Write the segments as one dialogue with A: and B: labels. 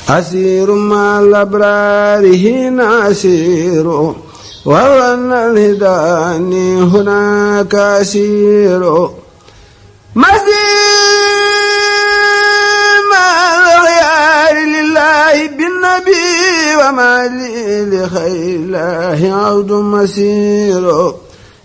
A: أسير مع الأبرار هنا أسير وأن الهداني هناك أسير مسير مع الخيار لله بالنبي وما لي لخير الله عود مسير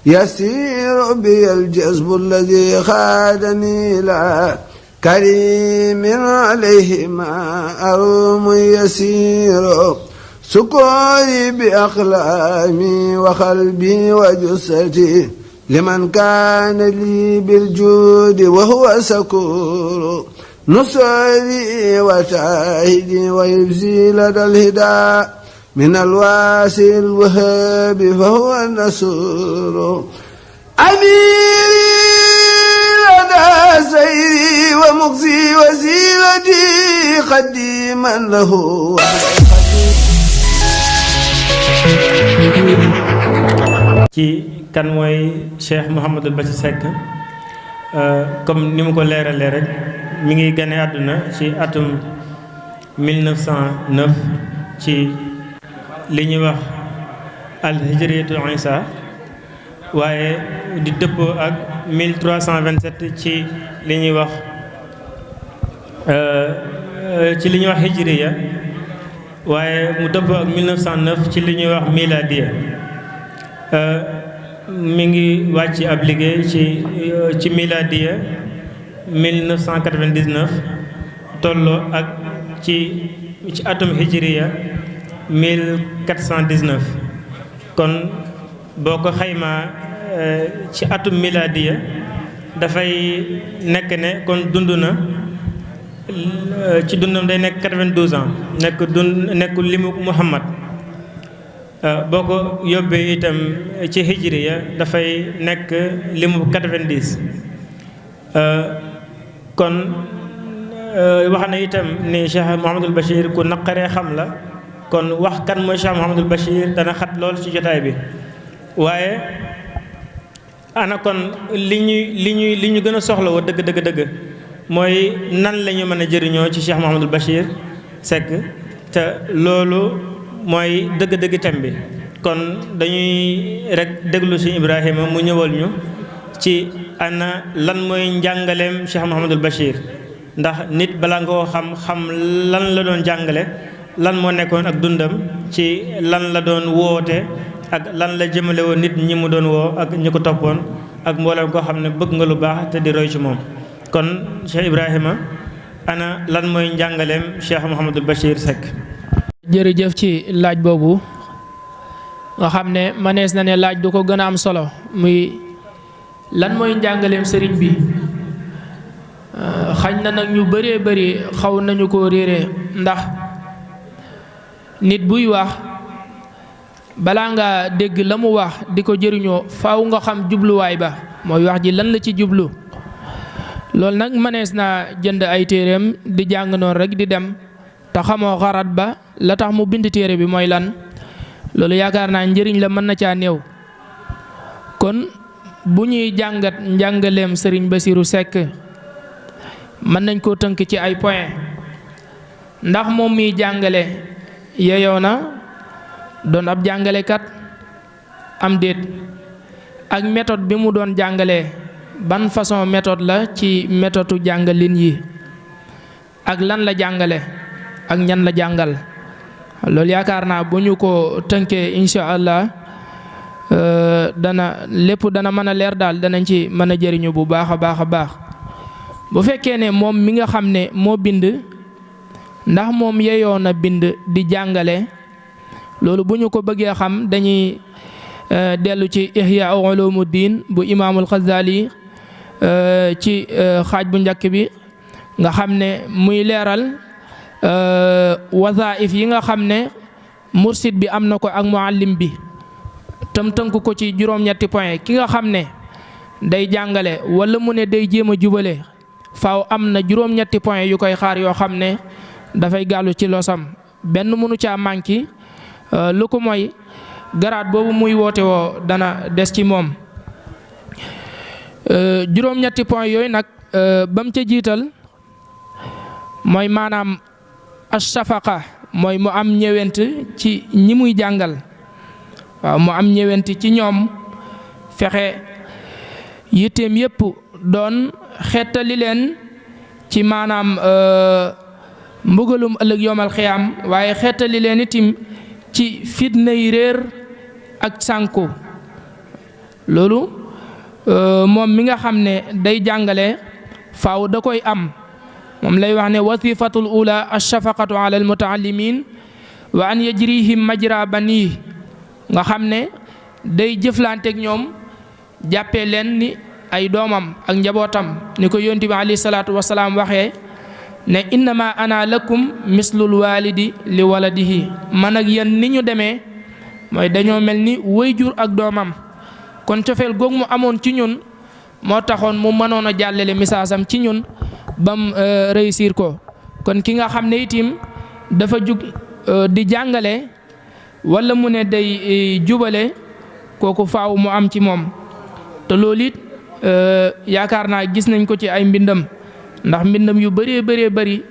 A: يسير بي الجذب الذي خادني لا كريم عليه ما أروم يسير سكوري بأقلامي وقلبي وجسدي لمن كان لي بالجود وهو سكور نصري وتعهدي ويبزي لدى الهدى من الواسع الوهاب فهو النصور أميري لدى سيري ومغزي وسيلتي قديما له
B: ci kan mooy Cheikh Mouhamadul Bachir Seck comme ni mu ko leeralee rek mi ngi gane àdduna ci atum 1909 ci li ñuy wax alhijriyatu Isa waaye di dëppoo ak 1327 ci li ñuy wax hijriya waaye mu dëppoo ak 1909 ci li ñuy wax miladiya mi ngi wàcc ab liggéey ci miladiya 1999 tolloo ak ci atum hijriya 1419 kon boo ko xaymaa ci atum miladiya dafay nekk ne kon dund na ci dundam day nekk 92 ans nekk limu Muhammad boo ko yóbbee itam ci hijriya dafay nekk limu 90 kon wax na itam ni Cheikh Mouhamadul Bachir ku naqaree xam la kon wax kan mooy Cheikh Mouhamadul Bachir dana xat lool ci jotaay bi waaye ana kon li ñu gën a soxla woo dëgg mooy nan la ñu mën a jëriñoo ci Cheikh Mouhamadul Bachir Seck te loolu mooy dëgg-dëgg thème bi kon dañuy rek déglu si Ibrahima mu ñëwal ñu ci ana lan mooy njàngaleem Cheikh Mouhamadul Bachir ndax nit balaa nga koo xam lan la doon jàngale lan moo nekkoon ak dundam ci lan la doon woote ak lan la jëmale woon nit ñi mu doon woo ak ñi ko toppoon ak mboolem koo xam ne bëgg nga lu baax te di roy ci moom kon Cheikh Ibrahima ana lan mooy njàngaleem Cheikh Mouhamadul Bachir Seck.
C: jërëjëf ci laaj boobu nga xam ne manees na ne laaj du ko gën a am solo muy lan mooy njàngaleem sëriñ bi xañ na nag ñu bëree bëri xaw nañu ko réere ndax nit buy wax balaa nga dégg la mu wax di ko jëriñoo faaw nga xam jubluwaay ba mooy wax ji lan la ci jublu loolu nag mënees naa jënd ay téereem di jàng noonu rek di dem te xamoo xarat ba la tax mu bind téere bi mooy lan loolu yaakaar naa njëriñ la mën na caa néew kon bu ñuy jàngat njàngaleem sëriñ Bassirou Seck mën nañ koo tënk ci ay point ndax moom miy jàngale yeyoo na doon ab jàngalekat am déet ak méthode bi mu doon jàngalee ban façon méthode la ci méthode jàngalin yi ak lan la jàngale ak ñan la jàngal loolu yaakaar naa bu ñu ko tënkee incha allah lépp dana mën a leer daal danañ ci mën a jëriñu bu baax a baax bu fekkee ne moom mi nga xam ne moo bind ndax moom yeyoon na bind di jàngale loolu bu ñu ko bëggee xam dañuy dellu ci Ihya Ulumuddin bu imaamul Xazali ci xaaj bu njëkk bi nga xam ne muy leeral wazaif yi nga xam ne mursid bi am na ko ak muallim bi tam tënk ko ci juróom-ñetti point ki nga xam ne day jàngale wala mu ne day jéem a jubale faaw am na juróom-ñetti point yu koy xaar yoo xam ne dafay gàllu ci losam benn mënu caa manqué lu ko mooy garaat boobu muy woote woo dana des ci moom juróom-ñetti point yooyu nag ba mu ca jiital mooy maanaam ashafaqa mooy mu am ñëwent ci ñi muy jàngal waaw mu am ñëwent ci ñoom fexe yitteem yépp doon xettali leen ci maanaam mbugalum ëllëg yowmal xiyaam waaye xettali leen itim ci fitna yi réer ak sànku loolu moom mi nga xam ne day jàngale faaw da koy am moom lay wax ne wasifatul ula ashafaqatu ala almutaallimin wa an yajrihim majra bani nga xam ne day jëflanteeg ñoom jàppee leen ni ay doomam ak njabootam ni ko yonent bi alayhi salaatu wasalaam waxee ne innama ana lakum mislul walidi li waladihi man ak yéen ni ñu demee mooy dañoo mel ni waajur ak doomam kon cofeel goog mu amoon ci ñun moo taxoon mu mënoon a jàllale misaasam ci ñun bam réussir ko kon ki nga xam ne itim dafa jug di jàngale wala mu ne day jubale kooku faaw mu am ci moom te loolu it yaakaar naa gis nañ ko ci ay mbindam ndax mbindam yu bëree bëri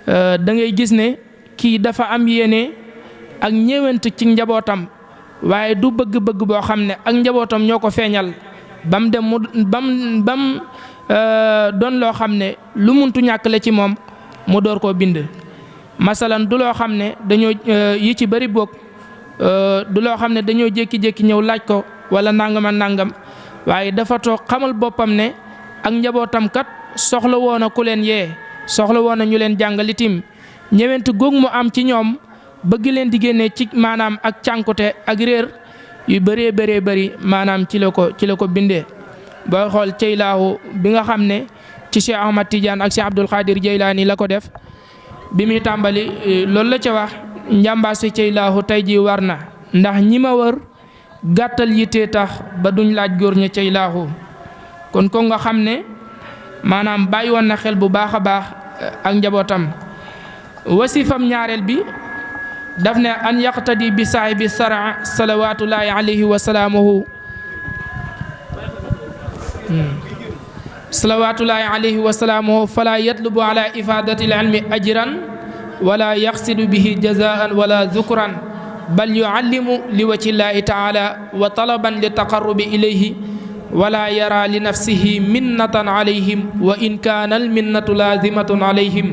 C: da ngay gis ne kii dafa am yéene ak ñëwant ci njabootam waaye du bëgg-bëgg boo xam ne ak njabootam ñoo ko feeñal bam dem mu bam doon loo xam ne lu muntu ñàkk la ci moom mu door koo bind masalan du loo xam ne dañoo yi ci bëri bokk du loo xam ne dañoo jékki-jékki ñëw laaj ko wala nangama nangam waaye dafa toog xamal boppam ne ak njabootam kat soxla woon na ku leen yee soxla woon na ñu leen jàngal itim ñëwent góog mu am ci ñoom bëgg leen di génne ci maanaam ak cànkute ak réer yu bëree bëri maanaam ci la ko bindee booy xool ceylaahu bi nga xam ne ci Cheikh Ahmad Tidiane ak Cheikh Abdul Qadir Jeylaani la ko def bi muy tàmbali loolu la ca wax njàmbaasi ceylaahu tey ji war na ndax ñi ma wër gàttal yittee tax ba duñ laaj góor ña ceylaahu kon ko nga xam ne maanaam bàyyi woon na xel bu baax a baax ak njabootam wasifam ñaareel bi daf ne an yaqtadi bi saahibi sara salawatullahi alayhi wa salaamuhu salawatullahi alayhi wa salaamuhu fala yatlubu ala ifadati ilmi ajran wala yaqsidu bihi jazaan wala dhukran bal yuallimu li wajhillahi taala wa talaban li taqarrubi ilayhi wala yara li nafsihi minnatan alayhim wa in kaana al minnatu lazimatun alayhim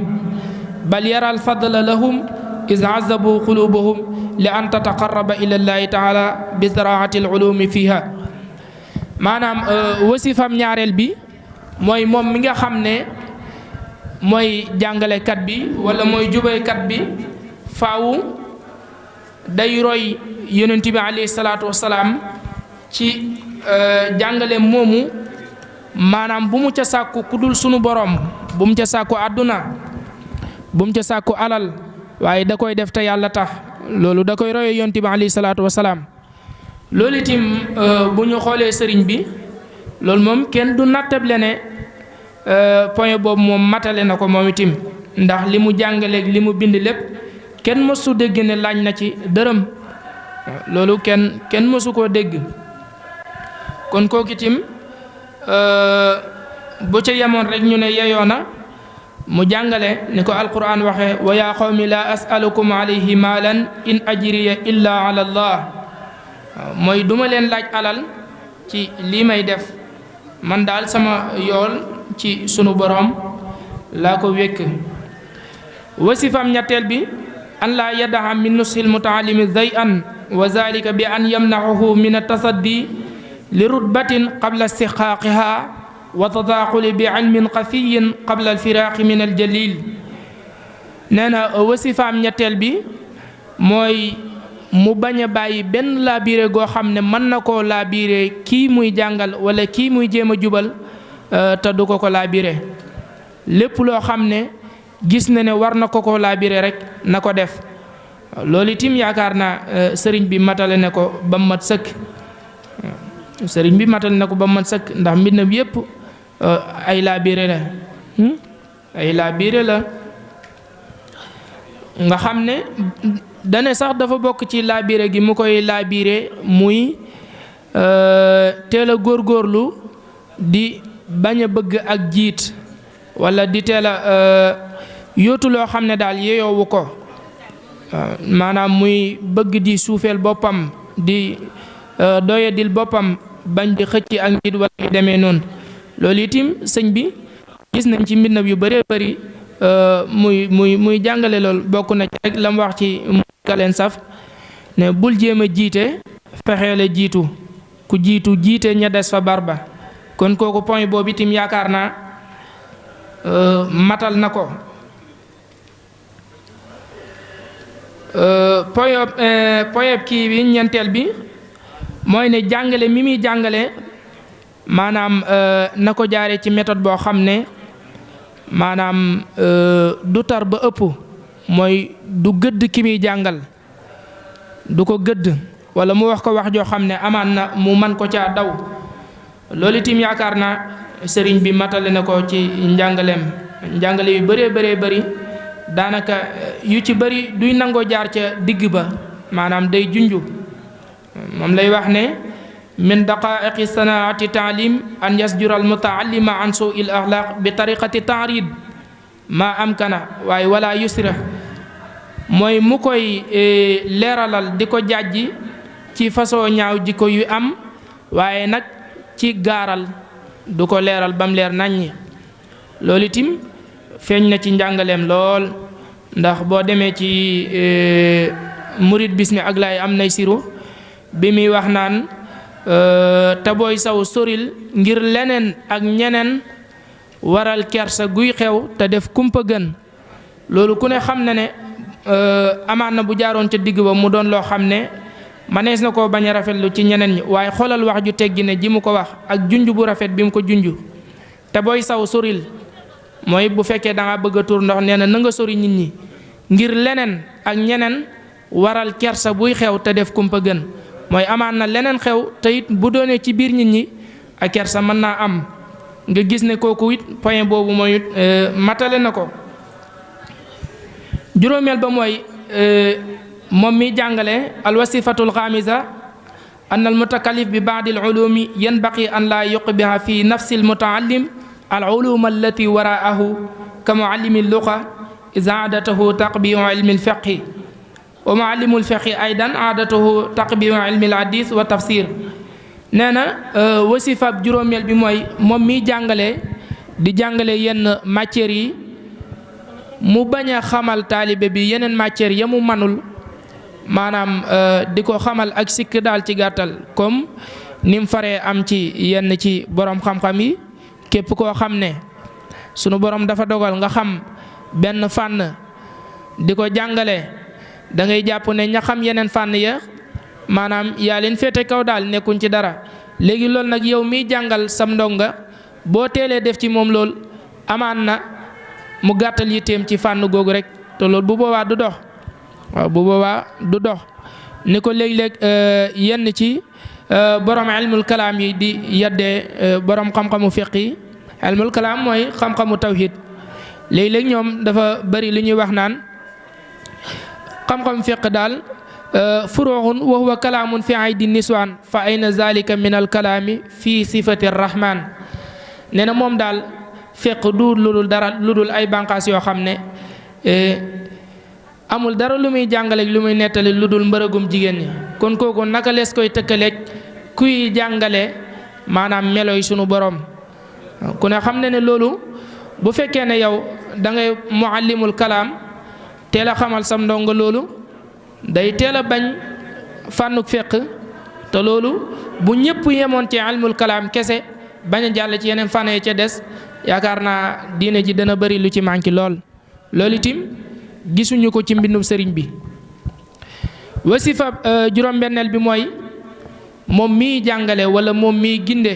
C: bal yara al fadla lahum iz azabu qulubuhum li an tataqarraba ila llahi taala bi zaraati al ulumi fiha maanaam wasifam ñaareel bi mooy moom mi nga xam ne mooy jàngalekat bi wala mooy jubaykat bi faawu day roy yonent bi alayhi salaatu wasalaam ci jàngale moomu maanaam bu mu ca sàkku ku dul sunu borom bu mu ca sàkku àdduna bu mu ca sàkku alal waaye da koy def te yàlla tax loolu da koy roye yonent bi alayhi salaatu wasalaam loolu itam bu ñu xoolee sëriñ bi loolu moom kenn du nattable ne point boobu moom matale na ko moom itam ndax li mu jàngaleeg li mu bind lépp kenn mësu dégg ne laaj na ci dërëm loolu kenn mësu koo dégg kon kooku itam bu ca yemoon rek ñu ne yeyoo na mu jàngale ni ko alquran waxe wa yaa qawmi laa asalukum alayhi maalan in ajriya illa ala allah mooy duma leen laaj alal ci lii may def man daal sama yool ci sunu borom laa ko wékk wasifam ñetteel bi an laa yadaha min nushil mutaalimi zayan wa zalika bi an yamnaxuhu min atasaddi li rutbatin qabla istixqaaqiha wa tadaaquli bi ilmin xafiyin qabla alfiraaqi min aljalil nee na wasifaam ñetteel bi mooy mu bañ a bàyyi benn laabiire goo xam ne mën na koo laabiire kii muy jàngal wala kii muy jéem a jubal te du ko laabiire lépp loo xam ne gis na ne war na ko laabiire rek na ko def loolu itam yaakaar naa sëriñ bi matale ne ko ba mu mat sëkk sëriñ bi matale ne ko ba mu mat sëkk ndax mbindam yépp ay laabiire la ay laabiire la nga xam ne dane sax dafa bokk ci laabiire gi mu koy laabiire muy teel a góorgóorlu di bañ a bëgg ak jiit wala di teel a yóotu loo xam ne daal yeyoowu ko maanaam muy bëgg di suufeel boppam di doyadil boppam bañ di xëcc ak nit wala yu demee noonu loolu itim sëñ bi gis nañ ci mbindam yu bëree bëri muy jàngale loolu bokk na ci rek la mu wax ci ka leen saf ne bul jéem a jiite fexeele jiitu ku jiitu jiite ña des fa barba kon kooku point boobu itim yaakaar naa matal na ko point kii bi ñeenteel bi mooy ne jàngale mi muy jàngale maanaam na ko jaare ci méthode boo xam ne maanaam du tar ba ëpp mooy du gëdd ki muy jàngal du ko gëdd wala mu wax ko wax joo xam ne amaan na mu man ko caa daw loolu itam yaakaar naa sëriñ bi matale na ko ci njàngale yu bëree bëri daanaka yu ci bëri duy nangoo jaar ca digg ba maanaam day junju moom lay wax ne min daqaiqi sanaati taalim an yasjura al mutaallima an suu il axlaq bi tariqati taarid ma amkana waaye wala yusra mooy mu koy leeralal di ko jàjji ci façon ñaaw jikko yu am waaye nag ci gaaral du ko leeral bam leer naññi loolu itam feeñ na ci njàngaleem lool ndax boo demee ci murid bismi ak laay am nay siru bi muy wax naan te booy saw soril ngir leneen ak ñeneen waral kersa guy xew te def kumpa gën loolu ku ne xam na ne amaan na bu jaaroon ca digg ba mu doon loo xam ne manees na koo bañ a rafetlu ci ñeneen ñi waaye xoolal wax ju teggi ne ji mu ko wax ak junj bu rafet bi mu ko junj te booy saw soril mooy bu fekkee da nga bëgg a tuur ndox nee na nga sori nit ñi ngir leneen ak ñeneen waral kersa buy xew te def kumpa gën mooy amaan na leneen xew te it bu doonee ci biir nit ñi ak kersa mën naa am nga gis ne kooku it point boobu mooy matale na ko juróomeel ba mooy moom mi jàngale alwasifatul xaamisa an al mutakallif bi baadi al ulumi yanbaqi an laa yuqbiha fi nafsi al mutaallim al ulum allati waraahu ka muallimi luqa iza aadatahu taqbiu ilmi al fiqhi wa muallimu al fiqhi aydan aadatahu taqbiu ilmi al hadis wa tafsir nee na wasifab juróomeel bi mooy moom mi jàngale di jàngale yenn matières yi mu bañ a xamal taalibe bi yeneen matières ya mu manul maanaam di ko xamal ak sikk daal ci gàttal comme ni mu faree am ci yenn ci borom xam-xam yi képp koo xam ne sunu borom dafa dogal nga xam benn fànn di ko jàngale da ngay jàpp ne ña xam yeneen fànn ya maanaam yaa leen féete kaw daal nekkuñ ci dara léegi loolu nag yow miy jàngal sam ndonga boo teelee def ci moom lool amaan na mu gàttal yitteem ci fànn googu rek te loolu bu boobaa du dox waaw bu boobaa du dox ni ko léeg-léeg yenn ci borom ilmul kalaam yi di yaddee borom xam-xamu fiq yi ilmul kalaam mooy xam-xamu tawhid léeg-léeg ñoom dafa bari li ñuy wax naan xam-xam fiq daal furuuxun wa huwa kalaamun fi aydi niswaan fa ayna zalika min al kalaami fi sifati rahman nee na moom daal fiq du ludul dara ludul ay bànqaas yoo xam ne amul dara lu muy jàngaleeg lu muy nettali lu dul mbërëgum jigéen ñi kon kooku naka lees koy tëkkaleeg kuy jàngale maanaam meloy sunu borom ku ne xam ne loolu bu fekkee ne yow da ngay muallimul kalaam teel a xamal sam ndongo loolu day teel a bañ fànnuk fiq te loolu bu ñëpp yemoon ci ilmul kalaam kese bañ a jàll ci yeneen fànn yi ca des yaakaar naa diine ji dana bëri lu ci manqué lool loolu itam gisuñu ko ci mbindum sëriñ bi wasifa juróom-benneel bi mooy moom miy jàngale wala moom miy ginde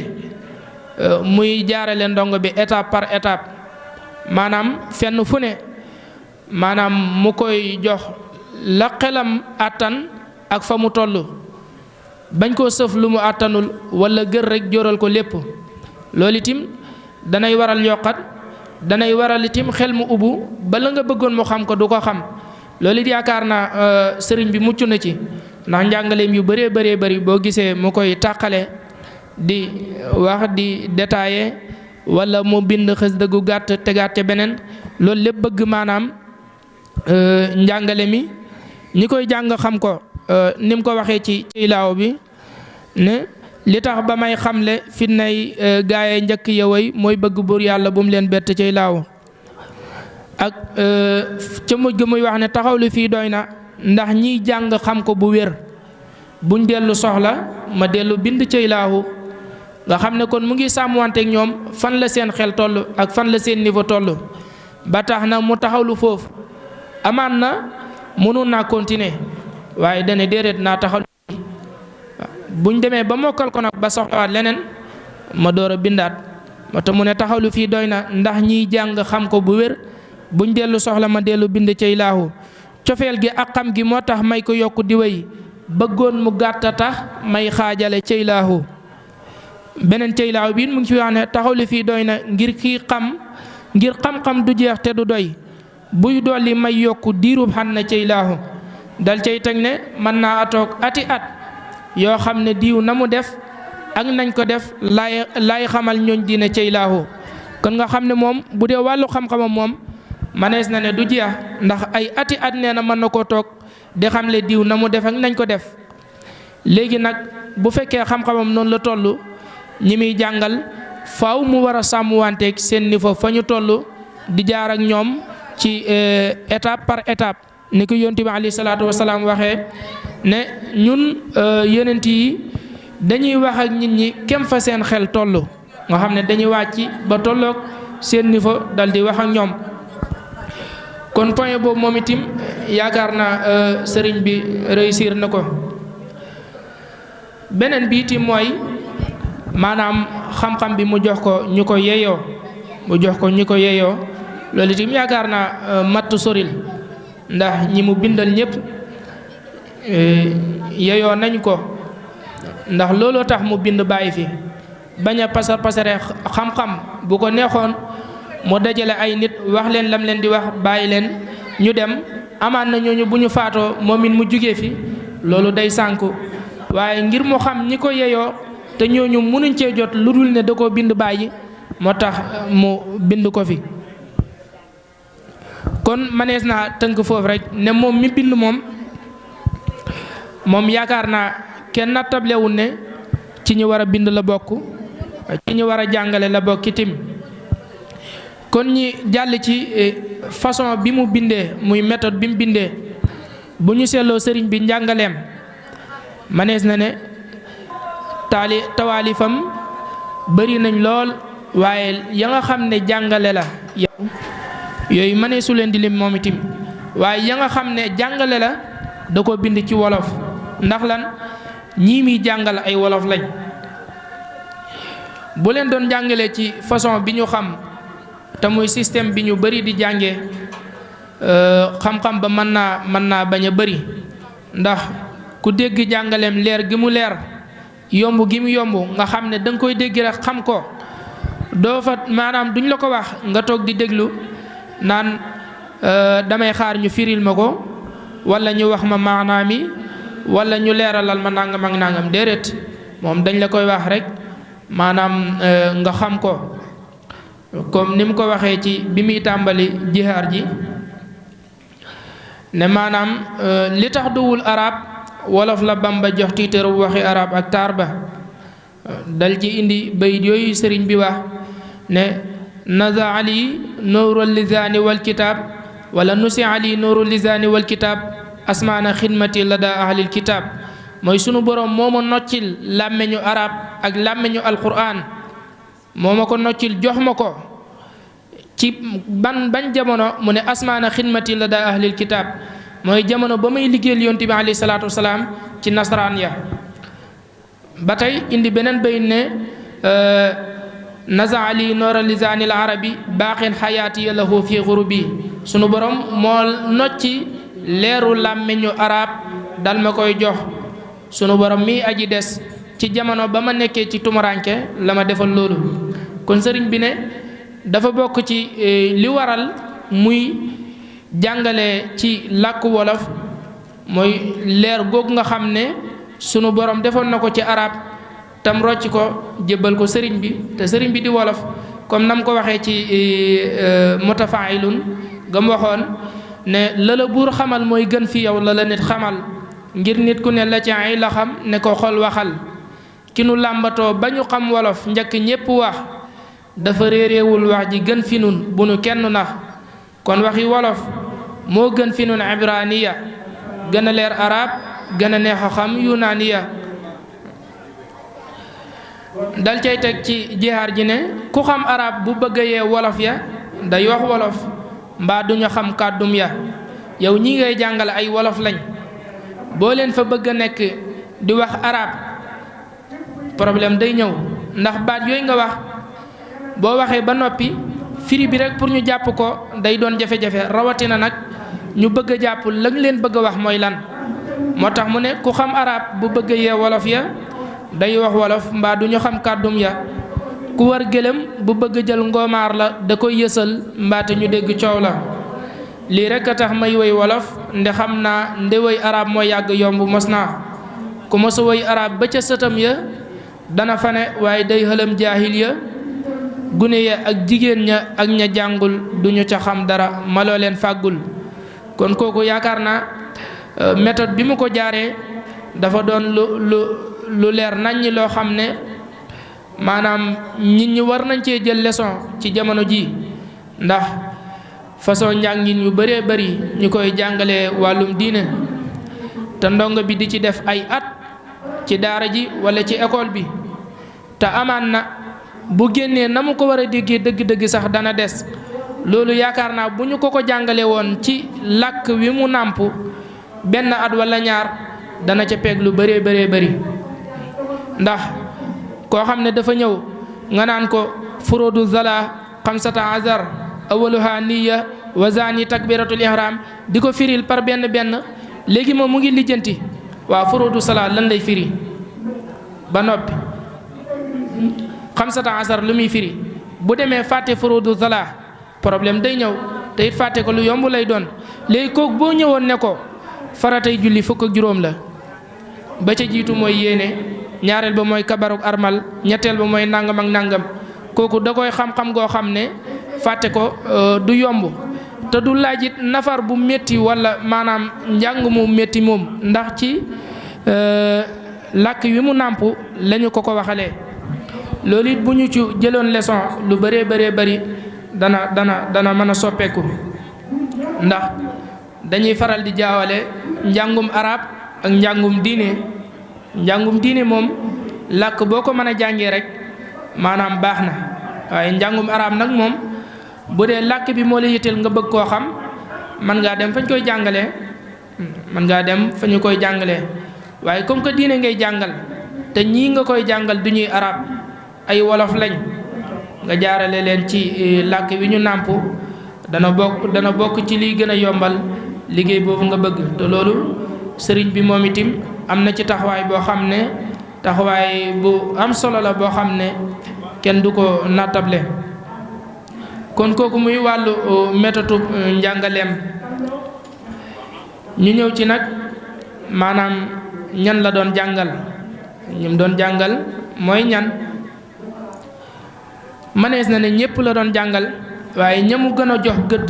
C: muy jaarale ndongo bi étape par étape maanaam fenn fu ne maanaam mu koy jox la xelam àttan ak fa mu toll bañ koo sëf lu mu àttanul wala gër rek jóoral ko lépp loolu itam danay waral yokkat danay waral itam xel mu ubbu ba la nga bëggoon mu xam ko du ko xam loolu it yaakaar naa sëriñ bi mucc na ci ndax njàngaleem yu bëree bëri boo gisee mu koy tàqale di wax di détaillé wala mu bind xës dëggu gàtt tegaat ca beneen loolu lépp bëgg maanaam njàngale mi ñi koy jàng xam ko ni mu ko waxee ci ilaaw bi ne li tax ba may xamle fitnay gaayee njëkk yowey mooy bëgg buur yàlla bu mu leen bett ci ilaaw ak ca mujj ga muy wax ne taxawlu fii doy na ndax ñiy jàng xam ko bu wér buñ dellu soxla ma dellu bind ci ilaahu nga xam ne kon mu ngi sàmmanteeg ñoom fan la seen xel toll ak fan la seen niveau toll ba tax na mu taxawlu foofu amaan na mënoon naa continuer waaye dane déedéet naa taxawlu buñ demee ba mokkal ko nag ba soxlawaat leneen ma door a bindaat moo tax mu ne taxawlu fii doy na ndax ñiy jàng xam ko bu wér buñ dellu soxla ma dellu bind ci ilaahu cofeel gi ak xam gi moo tax may ko yokk di wéy bëggoon mu gàtta tax may xaajale ci ilaahu beneen ci ilaahu bi mu ngi ci wax ne taxawlu fii doy na ngir kii xam ngir xam-xam du jeex te du doy buy dolli may yokku diirub xan na ci ilaahu dal cay teg ne mën naa atoog ati at yoo xam ne diw na mu def ak nañ ko def laay xamal ñooñ dina ci ilaahu kon nga xam ne moom bu dee wàllu xam-xamam moom manees na ne du jeex ndax ay ati at nee na mën na koo toog di xamle diw na mu def ak nañ ko def léegi nag bu fekkee xam-xamam noonu la toll ñi muy jàngal faaw mu war a sàmmwanteeg seen niveau fa ñu toll di jaar ak ñoom ci étape par étape ni ko yonent bi alayhi salaatu wasalaam waxee ne ñun yonent yi dañuy wax ak nit ñi kem fa seen xel toll nga xam ne dañuy wàcc ba tolloog seen niveau dal di wax ak ñoom kon point boobu moom itam yaakaar naa sëriñ bi réussir na ko beneen bi itam mooy maanaam xam-xam bi mu jox ko ñu ko yeyoo loolu itam yaakaar naa matt soril ndax ñi mu bindal ñëpp yeyoo nañ ko ndax looloo tax mu bind bàyyi fi bañ a pasare xam-xam bu ko neexoon mu dajale ay nit wax leen lam leen di wax bàyyi leen ñu dem amaan na ñooñu bu ñu faatoo moom it mu jugee fi loolu day sànku waaye ngir mu xam ñi ko yeyoo te ñooñu mënuñ cee jot lu dul ne da koo bind bàyyi moo tax mu bind ko fi kon manees naa tënk foofu rek ne moom mi bind moom yaakaar naa kenn nattablewul ne ci ñu war a bind la bokk ci ñu war a jàngale la bokk itam kon ñi jàll ci façon bi mu bindee muy méthode bi mu bindee bu ñu seetloo sëriñ bi njàngaleem manees na ne tawaalifam bëri nañ lool waaye ya nga xam ne jàngale la yooyu maneesu leen di lim moom itam waaye ya nga xam ne jàngale la da ko bind ci wolof ndax lan ñii muy jàngal ay wolof lañ bu leen doon jàngalee ci façon bi ñu xam te muy système bi ñu bëri di jàngee xam-xam ba mën naa bañ a bëri ndax ku dégg jàngaleem leer gi mu leer yomb gi mu yomb nga xam ne da nga koy dégg rek xam ko doo fa maanaam duñ la ko wax nga toog di déglu naan damay xaar ñu firil ma ko wala ñu wax ma maanaam wala ñu leeralal ma nangam ak nangam déedéet moom dañ la koy wax rek maanaam nga xam ko comme ni mu ko waxee ci bi muy tàmbali jihaar ji ne maanaam li tax duwul arab wolof la Bamba jox tiitaru waxi arab ak taar ba dal ci indi bayit yooyu sëriñ bi wax ne naza ali nuuru lisaani wal kitaab wala nusi ali nuuru lisaani wal kitaab asmaana xidmati la daa ahlil kitaab mooy sunu borom moo ma noccil làmmeñu arab ak làmmeñu alquran moo ma ko noccil jox ma ko ci bañ jamono mu ne asmaana xidmati la daa ahlil kitaab mooy jamono ba may liggéeyal yonent bi alayhi salaatu wasalaam ci nasaraan ya ba tey indi beneen bayit ne naza ali noora lisaani al arabi baaxin xayaati lahu fi xurubi sunu borom moo nocci leeru làmmiñu arab dal ma koy jox sunu borom mi aji des ci jamono ba ma nekkee ci tumuranke la ma defal loolu kon sëriñ bi ne dafa bokk ci li waral muy jàngale ci làkku wolof mooy leer googu nga xam ne sunu borom defoon na ko ci arab tam rocc ko jébbal ko sëriñ bi te sëriñ bi di wolof comme nam ko waxee ci mutafailun gam waxoon ne la buur xamal mooy gën fi yow la nit xamal ngir nit ku ne la ci ay la xam ne ko xol waxal ki nu làmbatoo ba ñu xam wolof njëkk ñépp wax dafa réeréewul wax ji gën fi nun bu nu kenn nax kon waxi wolof moo gën fi nun ibraniya gën a leer arab gën a neex a xam yunaaniya dal cay teg ci jihaar ji ne ku xam arab bu bëgg yee wolof ya day wax wolof mbaa duñu xam kàddum ya yow ñi ngay jàngale ay wolof lañ boo leen fa bëgg a nekk di wax arab problème day ñëw ndax baat yooyu nga wax boo waxee ba noppi firi bi rek pour ñu jàpp ko day doon jafe-jafe rawatina nag ñu bëgg a jàpp lañ leen bëgg a wax mooy lan moo tax mu ne ku xam arab bu bëgg yee wolof ya day wax wolof mbaa du ñu xam kàddum ya ku war gëlëm bu bëgg jël ngoomaar la da koy yësal mbaate ñu dégg coow la lii rek a tax may woy wolof nde xam naa nde woy arab mooy yàgg yomb mos naa ku mosa woy arab ba ca sëtam ya dana fane waaye day xëlam jaahil ya gune ya ak jigéen ña ak ña jàngul duñu ca xam dara maloo leen fàggul kon kooku yaakaar naa méthode bi mu ko jaaree dafa doon lu leer naññi loo xam ne maanaam nit ñi war nañ cee jël leçon ci jamono ji ndax façon njàngin yu bëree bëri ñu koy jàngalee wàllum diine te ndongo bi di ci def ay at ci daara ji walla ci école bi te amaan na bu génnee na mu ko war a déggee dëgg-dëgg sax dana des loolu yaakaar naa bu ñu ko jàngale woon ci làkk wi mu nàmp benn at walla ñaar dana ca peeg lu bëree bëri ndax koo xam ne dafa ñëw nga naan ko furudu zala xamsata azar awaluha niya wa zani takbiratul ihram di ko firil par benn léegi moom mu ngi lijjanti waaw furudu zala lan lay firi ba noppi xamsata azar lu muy firi bu demee fàtte furudu zala problème day ñëw te it fàtte ko lu yomb lay doon léegi kooku boo ñëwoon ne ko faratay julli fukk ak juróom la ba ca jiitu mooy yéene ñaareel ba mooy kabaruk armal ñetteel ba mooy nangam ak nangam kooku da koy xam-xam goo xam ne fàtte ko du yomb te du laajit nafar bu métti walla maanaam njàng mu métti moom ndax ci làkk wi mu nàmp lañu ko waxalee loolu it bu ñu ci jëloon leçon lu bëree bëri dana mën a soppeeku ndax dañuy faral di jaawale njàngum arab ak njàngum diine moom làkk boo ko mën a jàngee rek maanaam baax na waaye njàngum arab nag moom bu dee làkk bi moo la yitteel nga bëgg koo xam mën ngaa dem fañ koy jàngalee waaye comme que diine ngay jàngal te ñii nga koy jàngal du ñuy arab ay wolof lañ nga jaarale leen ci làkk wi ñu nàmp dana bokk ci liy gën a yombal liggéey boobu nga bëgg te loolu sëriñ bi moom itam am na ci taxawaay boo xam ne taxawaay bu am solo la boo xam ne kenn du ko nattable kon kooku muy wàllu méthode njàngaleem ñu ñëw ci nag maanaam ñan la doon jàngal ñim doon jàngal mooy ñan mënees na ne ñépp la doon jàngal waaye ñamu gën a jox gëdd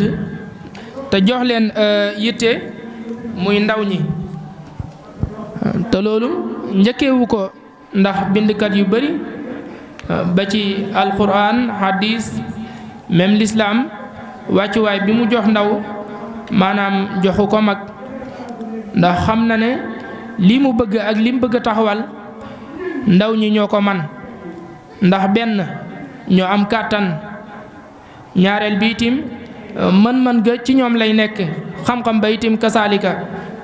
C: te jox leen yitte muy ndaw ñi te loolu njëkkeewu ko ndax bindkat yu bari ba ci alquran hadis même l'islam wàccuwaay bi mu jox ndaw maanaam joxu ko mag ndax xam na ne lii mu bëgg ak li mu bëgg a taxawal ndaw ñi ñoo ko man ndax benn ñoo am kàttan ñaareel bi itim mën-mën ga ci ñoom lay nekk xam-xam ba itim kasaalika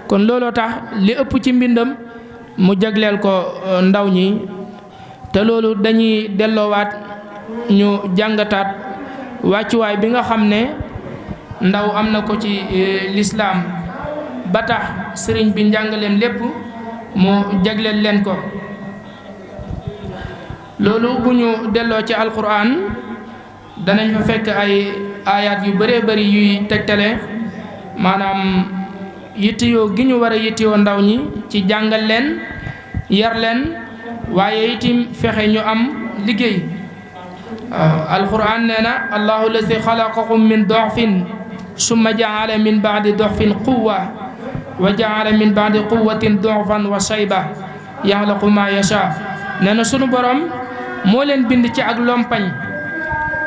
C: kon looloo tax li ëpp ci mbindam mu jagleel ko ndaw ñi te loolu dañuy delloowaat ñu jàngataat wàccuwaay bi nga xam ne ndaw am na ko ci lislaam ba tax sëriñ bi njàngaleem lépp mu jagleel leen ko loolu bu ñu delloo ci alquran danañ fa fekk ay ayaat yu bëree bëri yuy tegtale maanaam yittiyoo gi ñu war a yittiyoo ndaw ñi ci jàngal leen yar leen waaye itim fexe ñu am liggéey alquran nee na allahu lazi xalaqakum min doxfin summa jaala min baadi doxfin quwa wa jaala min baadi quwatin doxfan wa shayba yaxlaqu ma yasha nee na sunu borom moo leen bind ci ak lompañ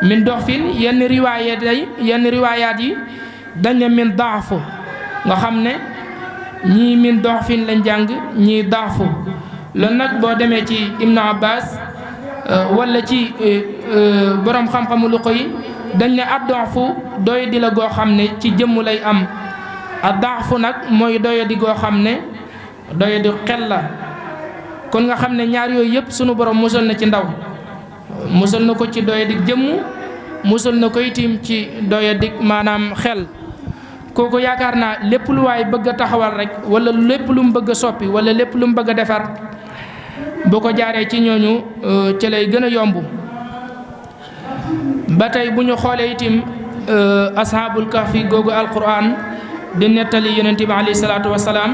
C: min doxfin yenn riwaayaat yi dañ ne min daafu nga xam ne ñii min doxfin lañ jàng ñii daafu loolu nag boo demee ci Ibnu Abbas wala ci borom xam-xamu lu ko yi dañ ne ad-da'fu doy di la goo xam ne ci jëmm lay am ad-da'fu nag mooy doy di goo xam ne doy di xel la kon nga xam ne ñaar yooyu yëpp sunu borom musal na ci ndaw musal na ko ci doy di jëmm musal na ko itim ci doy di maanaam xel kooku yaakaar naa lépp lu waay bëgg a taxawal rek wala lépp lu mu bëgg a soppi wala lépp lu mu bëgg a defar boo ko jaaree ci ñooñu ci lay gën a yomb ba tey bu ñu xoolee itim ashaabul kahfi googu alquran di nettali yonent bi alayhi salaatu wasalaam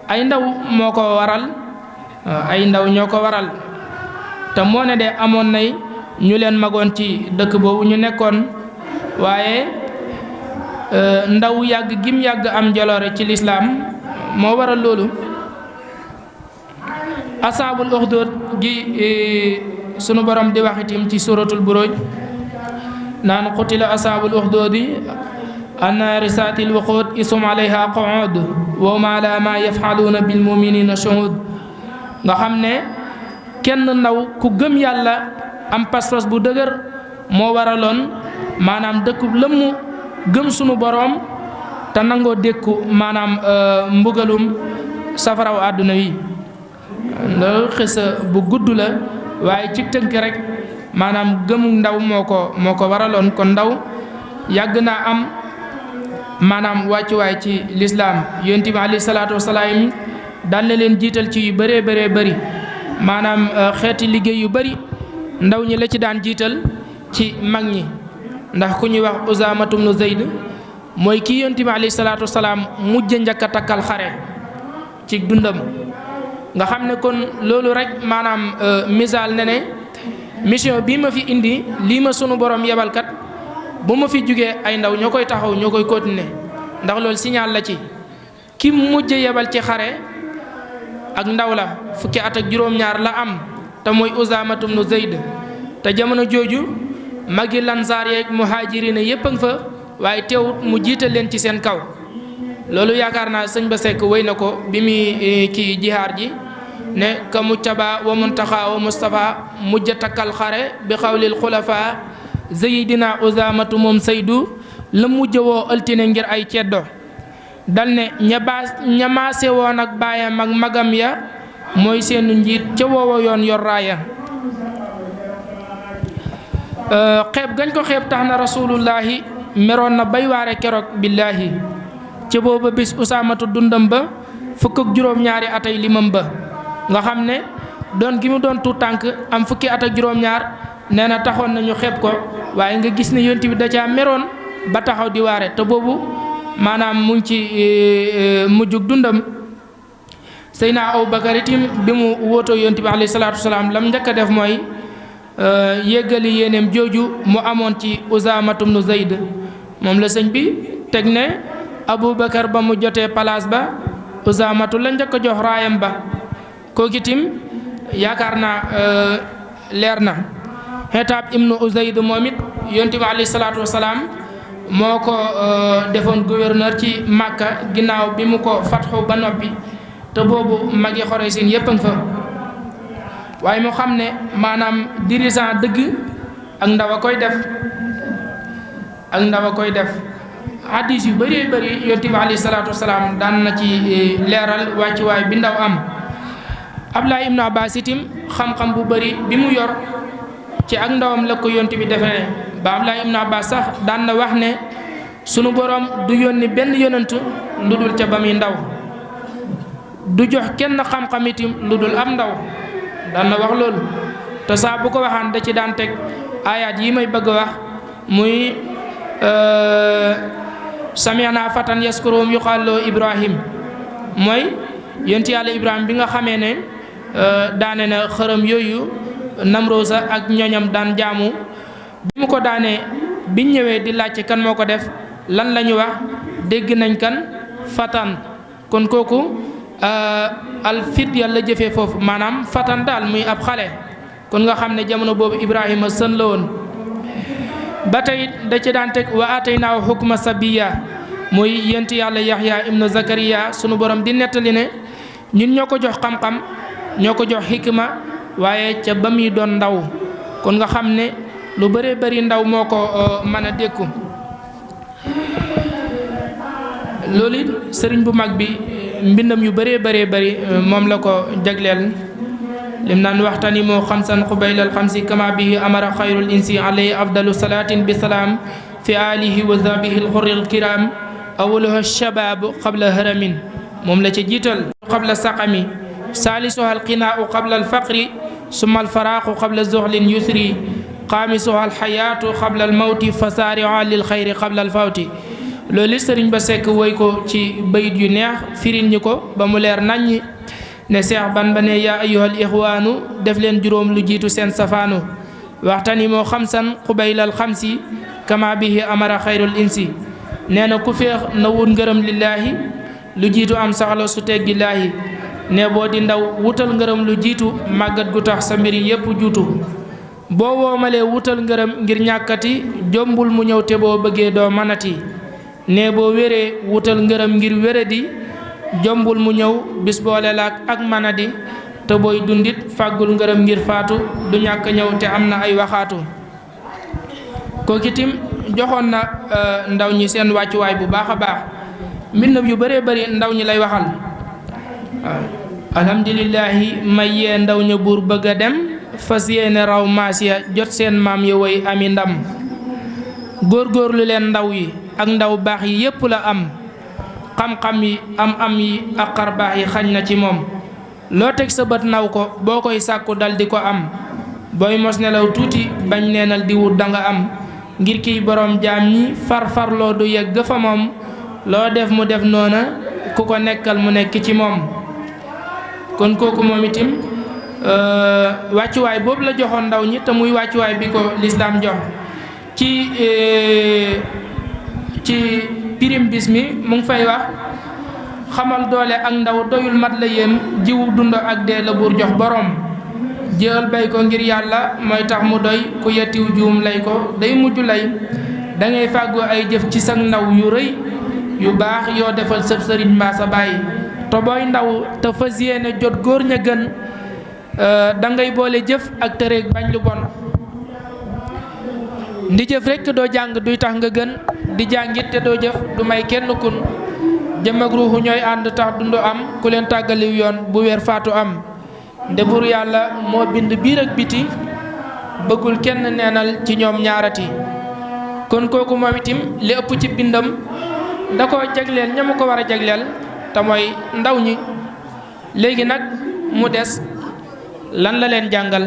C: ay ndaw moo ko waral ay ndaw ñoo ko waral te moo ne de amoon nay ñu leen magoon ci dëkk boobu ñu nekkoon waaye ndaw yàgg gim yàgg am jaloore ci lislaam moo waral loolu asaabul uxdud gi sunu borom di wax itam ci suratul buruj naan qutila asaabul uxdudi annaari saatil wuquud isum alayha qu'ud wa ma la ma yaf'aluuna bil mu'minina shuhud nga xam ne kenn ndaw ku gëm yàlla am pas-pas bu dëgër moo waraloon maanaam dëkku lëmmu gëm sunu borom te nangoo dékku maanaam mbugalum safaraw àdduna wi loolu xisa bu gudd la waaye ci tënk rek maanaam gëmu ndaw moo ko waraloon kon ndaw yàgg naa am maanaam wàccuwaay ci lislaam yonent bi alayhi salaatu wasalaam daan na leen jiital ci yu bëree bëree bëri maanaam xeeti liggéey yu bëri ndaw ñi la ci daan jiital ci mag ñi ndax ku ñuy wax Usaamatu bnu Zayd mooy kii yonent bi alayhi salaatu wasalaam mujj njëkk a takkal xare ci dundam nga xam ne kon loolu rek maanaam misaal ne ne mission bii ma fi indi lii ma sunu borom yebalkat bu ma fi jugee ay ndaw ñoo koy taxaw ñoo koy continuer ndax loolu signal la ci ki mujj yebal ci xare ak ndaw la fukki at ak juróom-ñaar la am te mooy Usaamatu bnu Zayd te jamono jooju magi lansaar yeeg muhaajiriina yépp a nga fa waaye teewut mu jiital leen ci seen kaw loolu yaakaar naa sëñ ba sekk wéy na ko bi muy kii jihaar ji ne ka muccaba wa muntaxa wa mustafa mujj takkal xare bi xawlil xulafa Zaydina Usaamatu moom Saydu la mujj woo altine ngir ay ceddo dal ne ña maase woon ak baayam ak magam ya mooy seenu njiit ca woowa yoon yor raaya xeeb gañ ko xeeb tax na rasulullahi meroon na bay waare keroog billaahi ca booba bis Usaamatu dundam ba fukk ak juróom-ñaari atay limam ba nga xam ne doon gi mu doon tuut tànk am fukki at ak juróom-ñaar nee na taxoon nañu xeeb ko waaye nga gis ne yonent bi da caa meroon ba taxaw di waare te boobu maanaam mu ngi ci mujjug dundam Seydina Abubakar itam bi mu wootoo yonent bi alayhi salaatu wasalaam lam njëkk a def mooy yéggali yéeneem jooju mu amoon ci Usaamatu bnu Zayd moom la sëñ bi teg ne Abubakar ba mu jotee palaas ba Usaamatu la njëkk a jox raayam ba kooku itam yaakaar naa leer na Xetaab ibnu Uzayd moom it yonent bi alayhi salaatu wasalaam moo ko defoon gouverneur ci Makka ginnaaw bi mu ko fatxu ba noppi te boobu magi Xoreysin yépp a nga fa waaye mu xam ne maanaam dirigeant dëgg ak ndaw a koy def hadis yu bëree bëri yonent bi alayhi salaatu wasalaam daan na ci leeral wàccuwaay bi ndaw am Abdullah ibnu Abbas itam xam-xam bu bëri bi mu yor ci ak ndawam la ko yonent bi defee ba Abdullah ibnu Abbas sax daan na wax ne sunu borom du yónni benn yonent lu dul ca ba muy ndaw du jox kenn xam-xam itam lu dul am ndaw daan na wax loolu te saa bu ko waxaan da ci daan teg ayaat yi may bëgg a wax muy sami'na fatan yaskuruhum yuqaalu Ibrahim mooy yonent yàlla Ibrahim bi nga xamee ne daane na xërëm yooyu Namroosa ak ñoñam daan jaamu bi mu ko daanee biñ ñëwee di laajte kan moo ko def lan la ñu wax dégg nañ kan fatan kon kooku al fit yàlla jëfee foofu maanaam fatan daal muy ab xale kon nga xam ne jamono boobu Ibrahima sën la woon ba tey da ci daan teg wa ataynaahu hukma sabiya muy yent yàlla Yaxya ibnu Zakariya sunu borom di nettali ne ñun ñoo ko jox xam-xam ñoo ko jox xikma waaye ca ba muy doon ndaw kon nga xam ne lu bëree bëri ndaw moo ko mën a dékku loolu it sëriñ bu mag bi mbindam yu bëree bëree bëri moom la ko jagleel lim naan waxtani moo xamsan xubaylal xamsi kama bihi amara xayrul insi alayhi afdalu salaatin bi salaam fi alihi wa zabihi alxurril kiram awaluha shabaab qabla haramin moom la ca jiital qabla saqami saalisuha alqinaau qabla alfaqri summa alfaraaqu qabla zuxlin yusri xaamisuha alxayaatu qabla almawti fasaariha lil xayri qabla alfawti loolu sëriñ ba sekk woy ko ci bayit yu neex firin ñi ko ba mu leer naññi ne Seex Bamba ne yaa ayyuhal ixwaanu def leen juróom lu jiitu seen safaanu waxtani moo xamsan xubaylal xamsi kama bihi amara xayrul insi nee na ku féex na wut ngërëm lillaahi lu jiitu am saxla su teggillaahi ne boo di ndaw wutal ngërëm lu jiitu màggat gu tax sa mbiri yépp juutu boo woomalee wutal ngërëm ngir ñàkkati jombul mu ñëw te boo bëggee doo manati ne boo wéree wutal ngërëm ngir wéradi jombul mu ñëw bis boole laak ak manadi te booy dundit fàggul ngërëm ngir faatu du ñàkk ñëw te am na ay waxaatu kooku itam joxoon na ndaw ñi seen wàccuwaay bu baax a baax mbindam yu bëree bëri ndaw ñi lay waxal waaw alhamdulillahi may yee ndaw ña buur bëgg a dem fas yéene raw maas ya jot seen maam ya woy ami ndam góorgóorlu leen ndaw yi ak ndaw baax yi yépp la am xam-xam yi am yi ak xar baax yi xañ na ci moom loo teg sa bët naw ko boo koy sàkku dal di ko am booy mos nelaw tuuti bañ neenal di wut danga am ngir kiy borom jaam ñi farfarloo du yegg fa moom loo def mu def noona ku ko nekkal mu nekk ci moom kon kooku moom itam wàccuwaay boobu la joxoon ndaw ñi te muy wàccuwaay bi ko lislaam jox ci pirim bis mi mu ngi fay wax xamal doole ak ndaw doyul mat la yéen jiwu dund ak dee la buur jox borom jël bay ko ngir yàlla mooy tax mu doy ku yettiw juum lay ko day mujj lay da ngay fàggu ay jëf ci sag ndaw yu rëy yu baax yoo defal sëb sëriñ mbaa sa bàyyi te booy ndaw te fas yéene jot góor ña gën da ngay boole jëf ak tëreeg bañ lu bon ndi jëf rekk doo jàng duy tax nga gën di jàngit te doo jëf du may kenn kun jëm ak ruuxu ñooy ànd tax dundu am ku leen tàggaliw yoon bu weer faatu am nde bur yàlla moo bind biir ak biti bëggul kenn neenal ci ñoom ñaarati kon kooku moom itam li ëpp ci bindam da ko jagleel ña mu ko war a jagleel te mooy ndaw ñi léegi nag mu des lan la leen jàngal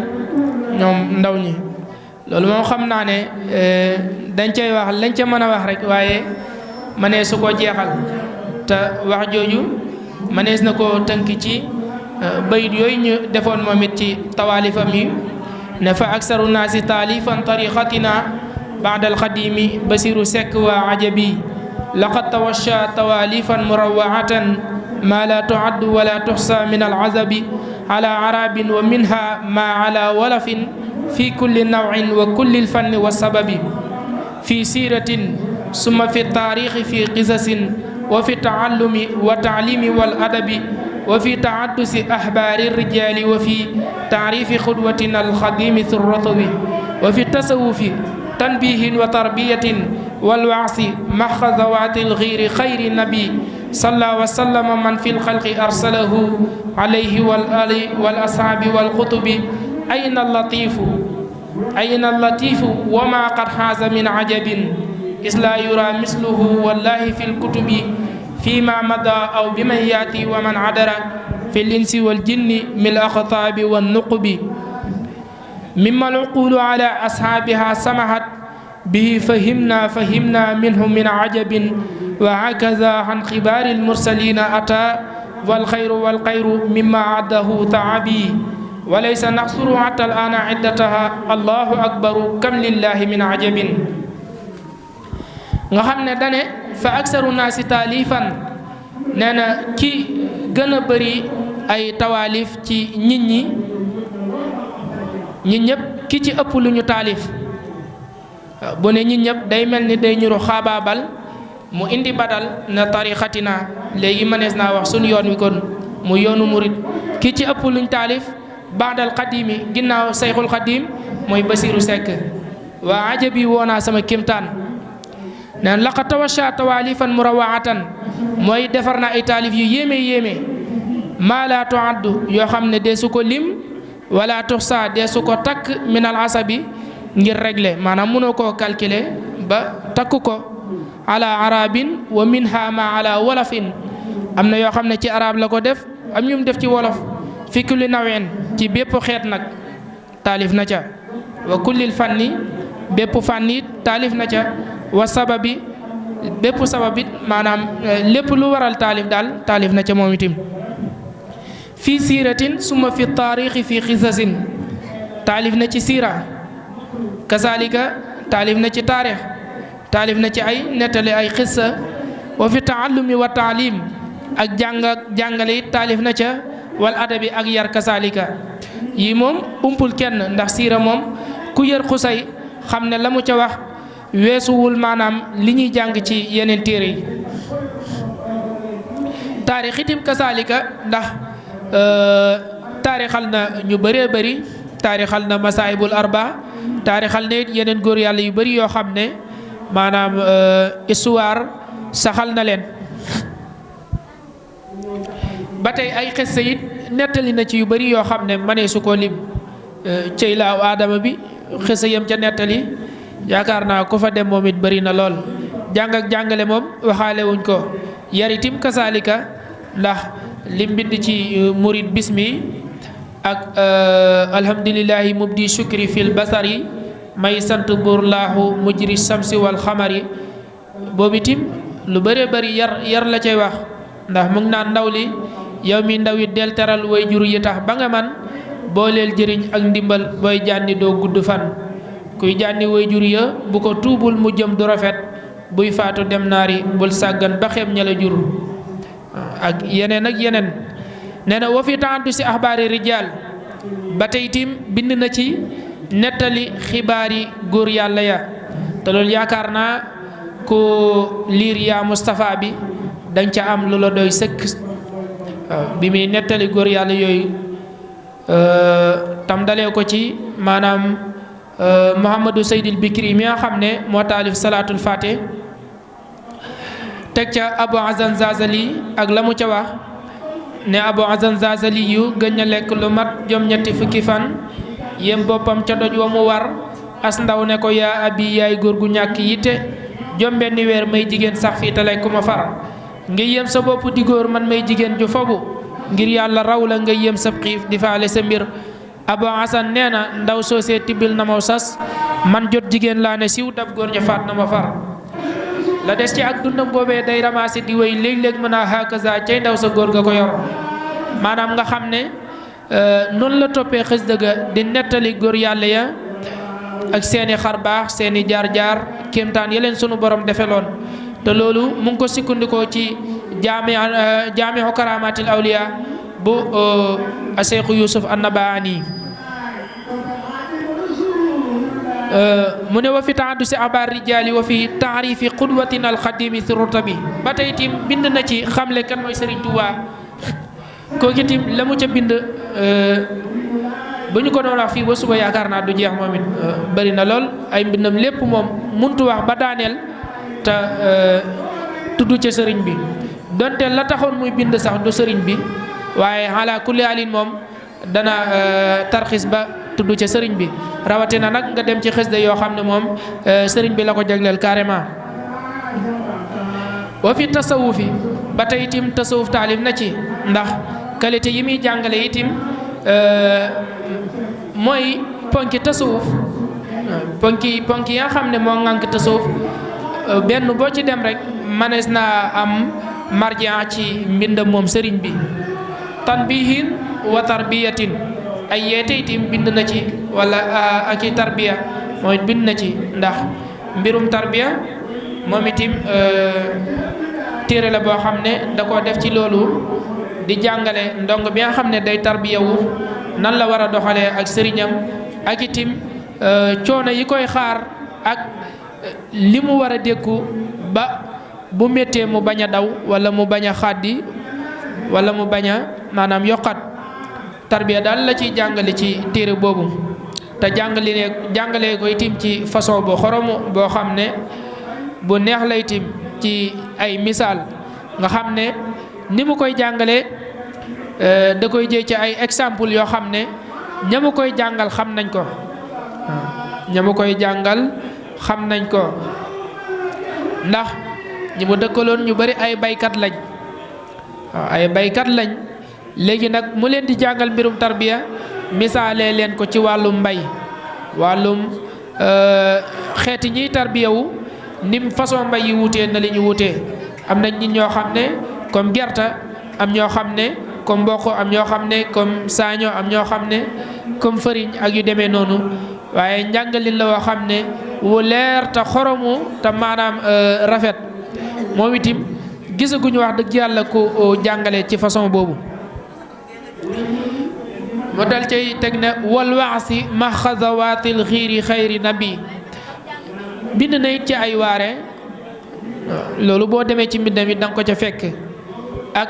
C: ñoom ndaw ñi loolu moom xam naa ne dañ cay wax lañ ca mën a wax rek waaye mënees su ko jeexal te wax jooju mënees na ko tënk ci bayit yooyu ñu defoon moom it ci tawaalifam yi ne fa aksaru naasi taalifan tariqatina baada alxadimi basiru sekk wa ajabi laqad tawasha tawalifan murawwaatan ma la tuaddu wala tuxsa min alazabi ala arabin wa minha ma ala walafin fi kulli nawin wa kulli lfanni wa sababi fi siratin summa fi taarixi fi qisasin wa fi taallumi wa taalimi wal adabi wa fi taaddusi ahbaari rijali wa fi taarifi xudwatina alxadimi thurratawi wa fi tasawufi tanbihin wa tarbiyatin walwaasi maxa zawaati lxiiri xayri nabi salla wa sallama man fi lxalqi arsalahu alayhi wal ali wal ashaabi wal xutubi ayna allatifu wa ma qad xaaza min ajabin is laa yura misluhu wallahi fi lkutubi fi ma mada aw bi man yaati wa man adara fi linsi waljinni mil axtaabi wannuqubi mimma alcuqulu ala ashaabiha samahat bihi fahimna minhu min ajabin wa hakaza an xibaari almursalina ata walxayru walxayru mimma addahu taabi wa laysa naxsuru hatta al ana iddataha allahu akbaru kam lillahi min ajabin. nga xam ne dane fa aksaru naasi taalifan nee na ki gën a bëri ay tawaalif ci nit ñi ñëpp ki ci ëpp lu ñu taalif bu ne nit ñëpp day mel ni day ñuru xaabaabal mu indi badal na tarixatina léegi mënees naa wax suñu yoon wi kon mu yoonu murit ki ci ëpp luñ taalif baadal xadimi ginnaaw sayxul xadim mooy Basiiru Sekk waa ajabi woonaa sama kimtaan neen laqa tawasha tawaalifan murawaatan mooy defar na ay taalif yu yéeme maa laa tuaddu yoo xam ne dee su ko lim wala tuxsa dee su ko takk minal asabi ngir régler maanaam mënoo koo calculer ba takk ko ala arabin wa minha ma ala wolofin am na yoo xam ne ci arab la ko def am ñum def ci wolof fi kulli naween ci bépp xeet nag taalif na ca wa kullil fanni bépp fànni taalif na ca wa sababi bépp sababit maanaam lépp lu waral taalif daal taalif na ca moom itam fii siiratin summa fi taarixi fi xisasin taalif na ci siira kazalika taalif na ci taarix taalif na ci ay nettali ay xissa wa fi taallumi wa taalim ak jàngale it taalif na ca wal adabi ak yar kazalika yii moom umpul kenn ndax siira moom ku yër xusay xam ne la mu ca wax weesuwul maanaam li ñuy jàng ci yeneen téere yi taarix itam kazalika ndax taarixal na ñu bëree bëri taarixal na masaayibul arba taarixal na it yeneen góor yàlla yu bëri yoo xam ne maanaam histoire saxal na leen ba tey ay xissa it nettali na ci yu bëri yoo xam ne mënee su ko lim cëy laaw aadama bi xissa yam ca nettali yaakaar naa ku fa dem moom it bëri na lool jàng ak jàngale moom waxaale wuñ ko yaritim kasaalika ndax lim bind ci murid bismi ak alhamdulillahi mubdi shukri fil basari may sant buur laahu mujri samsi wal xamari boobu itim lu bëree bëri yar la cay wax ndax mu ngi naan ndaw li yow mi ndaw it del teral way jur yi tax ba nga man booleel jëriñ ak ndimbal booy jànni doo gudd fan kuy jànni way jur ya bu ko tuubul mu jëm du rafet buy faatu dem naari bul sàggan ba xeeb ña la jur ak yeneen nee na wa fi taantu si axbaari rijaal ba tey tim bind na ci nettali xibaari góor yàlla ya te loolu yaakaar naa ku liir yaa Moustapha bi danga ca am lu la doy sëkk bi muy nettali góor yàlla yooyu tam dalee ko ci maanaam Mouhamadou Seydil Bikri mi nga xam ne moo taalif salaatul fatih teg ca Abu Azan Zazali ak la mu ca wax ne Abu Azan Zazali yu gëñ a lekk lu mat jom ñetti fukki fan yem boppam ca doj wa mu war as ndaw ne ko yaa abi yaay góor gu ñàkk yitte jom benn weer may jigéen sax fii te lay ku ma far nga yem sa bopp di góor man may jigéen ju fobu ngir yàlla raw la nga yem sab xiif di faale sa mbir Abu Hasan nee na ndaw soosee tibbil na ma sas man jot jigéen laa ne siw dab góor ña faat na ma far la des ci ak dundam boobee day ramassé di wéy léeg-léeg mën a hakaza cay ndaw sa góor ga ko yor maanaam nga xam ne noonu la toppee xës dëgga di nettali góor yàlla ya ak seeni xar baax seeni jaar-jaar kéemtaan ya leen sunu borom defeloon te loolu mu ngi ko sukkandikoo ci jaamiu karamatil awliya bu Seexu Yusuf Annabaani mu ne wa fi taaddu si abaar rijaali wa fi taarifi qudwatina alxadimi si rutabi ba tey tim bind na ci xamle kan mooy Serigne Touba kooku tim la mu ca bind bu ñu ko doon wax fii ba suba yaakaar naa du jeex moom it bëri na lool ay mbindam lépp moom muntu wax ba daaneel te tudd ca sëriñ bi donte la taxoon muy bind sax du sëriñ bi waaye ala kulli alin moom dana tarxis ba tudd ca sëriñ bi rawatina nag nga dem ci xasida yoo xam ne moom sëriñ bi la ko jagleel carrément wa fi tasawufi ba tey itim tasawuf taalif na ci ndax qualité yi muy jàngale itim mooy ponki tasawuf ponki yi nga xam ne moo ŋànk tasawuf benn boo ci dem rek manees naa am marjaan ci mbindam moom sëriñ bi tanbihin wa tarbiyatin ay yeete itam bind na ci wala ak i tarbiya mooy bind na ci ndax mbirum tarbiya moom itam téere la boo xam ne da koo def ci loolu di jàngale ndong bi nga xam ne day tarbiya wu nan la war a doxalee ak sëriñam ak itam coono yi koy xaar ak li mu war a dékku ba bu méttee mu bañ a daw wala mu bañ a xàddi wala mu bañ a maanaam yokkat tarbiya daal la ciy jàngale ci téere boobu te jàngale ko itim ci façon bu xoromu boo xam ne bu neex la itim ci ay misaal nga xam ne ni mu koy jàngale da koy jëy ci ay exemple yoo xam ne ña mu koy jàngal xam nañ ko ña mu koy jàngal xam nañ ko ndax ñi mu dëkkaloon ñu bari ay baykat lañ waaw ay baykat lañ léegi nag mu leen di jàngal mbirum tarbiya misaalee leen ko ci wàllum mbay wàllum xeeti ñiy tarbiyawu nim façon mbay yi wutee na li ñu wutee am nañ nit ñoo xam ne comme gerte am ñoo xam ne comme mboq am ñoo xam ne comme saaño am ñoo xam ne comme fariñ ak yu demee noonu waaye njàngalin la woo xam ne wu leer te xoromu te maanaam rafet moom itim gisaguñu wax dëgg yàlla ku jàngale ci façon boobu mu dal cay teg ne wal waasi ma xazawaatil xiiri xayri nabi bind na it ci ay waare loolu boo demee ci mbindam it da nga ko ca fekk ak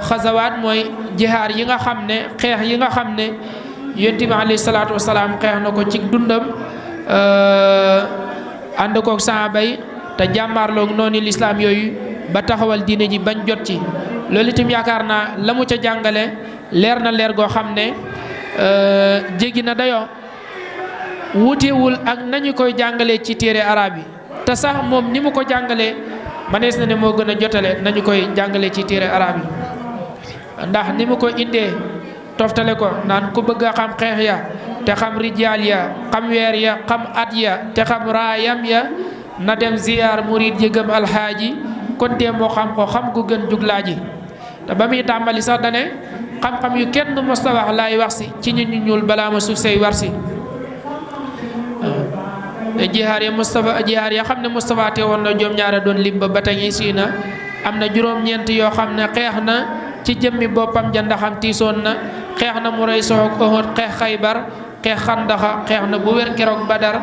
C: xazawaat mooy jihaar yi nga xam ne xeex yi nga xam ne yonent bi alayhi salaatu wasalaam xeex na ko ci dundam ànd koog saaba yi te jàmmaarloog noonu lislaam yooyu ba taxawal diine ji bañ jot ci loolu itam yaakaar naa la mu ca jàngale leer na leer goo xam ne jéggi na dayoo wutewul ak nañu koy jàngalee ci téere arab yi te sax moom ni mu ko jàngalee manees na ne moo gën a jotale nañu koy jàngalee ci téere arab yi ndax ni mu ko indee toftale ko naan ku bëgg a xam xeex ya te xam rijaal ya xam weer ya xam at ya te xam raayam ya na dem ziyaar murid yëgëm alxaaji kon tee moo xam ko xam gu gën juglaaji te ba muy tàmbali sax dane xam-xam yu kenn mosta wax laay wax si ci ñu ñuul balaa ma suuf say war si jihaar ya xam ne Moustapha te woon na joom ñaara doon lim ba tey si na am na juróom-ñeent yoo xam ne xeex na ci jëmmi boppam ja ndaxam tiisoon na xeex na mu rey soog Uhud xeex Xaybar xeex Xandaxa xeex na bu wér keroog Badar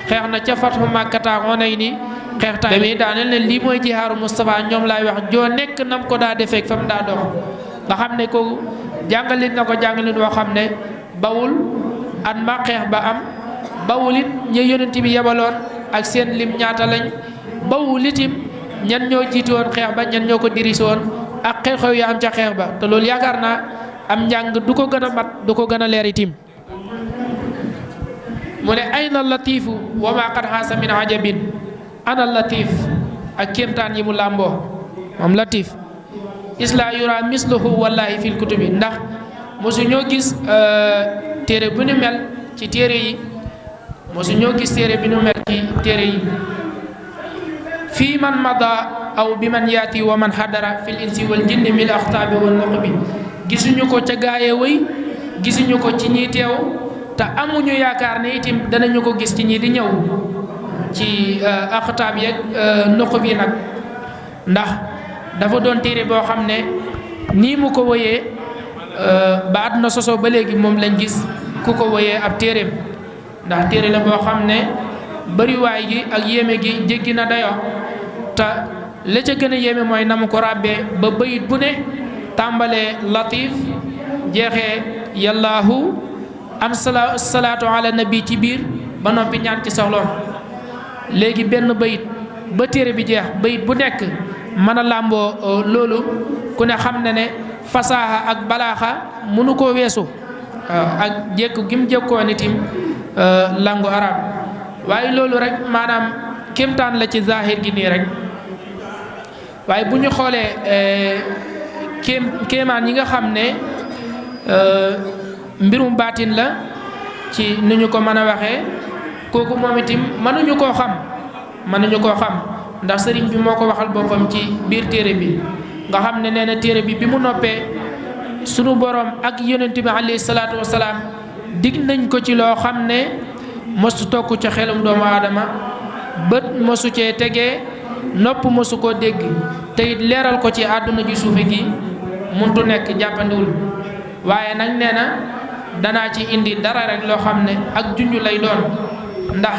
C: xeex na ca Fathu Makkata Hunayni xeex tamit mi daaneel ne lii mooy jihaaru Moustapha ñoom laay wax joo nekk nam ko daa defeek fa mu daa dox nga xam ne ko jàngalit na ko jàngalit woo xam ne bawul at ma xeex ba am bawul it ña yonent bi yebaloon ak seen lim ñaata lañ bawul itim ñan ñoo jiiti woon xeex ba ñan ñoo ko dirisi woon ak xew-xew ya am ca xeex ba te loolu yaakaar naa am njàng du ko gën a mat du ko gën a leer itim mu ne ayna latifu wa ma qad xaasa min ajabin ana latif ak kéemtaan yi mu làmboo moom latif isla yura misluhu wallahi fil kutubi ndax mosu ñoo gis téere bu ñu mel ci téere yi mosu ñoo gis téere bi ñu mel ci téere yi fii man mada aw bi man yaati wa man hadara fil insi wal jinni mil axtaabi wal nuqbi gisuñu ko ca gaaye wëy gisuñu ko ci ñi teew te amuñu yaakaar ne itim danañu ko gis ci ñi di ñëw ci axtaab yeeg nuqub yi nag ndax dafa doon téere boo xam ne nii mu ko wëyee ba àdduna soso ba léegi moom lañ gis ku ko wëyee ab téereem ndax téere la boo xam ne bariwaay gi ak yéeme gi jéggi na dayoo te la ca gën a yéeme mooy na mu ko ràbbee ba bayit bu ne tàmbalee latif jeexee yallaahu am salaatu ala nabi ci biir ba noppi ñaan ci soxloon léegi benn bayit ba téere bi jeex bayit bu nekk mën a làmboo loolu ku ne xam ne ne fasaaxa ak balaaxa mënu koo weesu ak jékku gi mu jékkoon itim langu arab waaye loolu rek maanaam kéemtaan la ci zahir gi nii rek waaye bu ñu xoolee kéemaan yi nga xam ne mbirum baatin la ci nu ñu ko mën a waxee kooku moom itam mënuñu koo xam ndax sëriñ bi moo ko waxal boppam ci biir téere bi nga xam ne nee na téere bi bi mu noppee sunu borom ak yonent bi alayhi salaatu wasalaam dig nañ ko ci loo xam ne mosu tokk ca xelum doomu aadama bët mosu cee tegee nopp mosu koo dégg te it leeral ko ci àdduna ji suufe gi muntu nekk jàppandiwul waaye nag nee na danaa ci indi dara rek loo xam ne ak junj lay doon ndax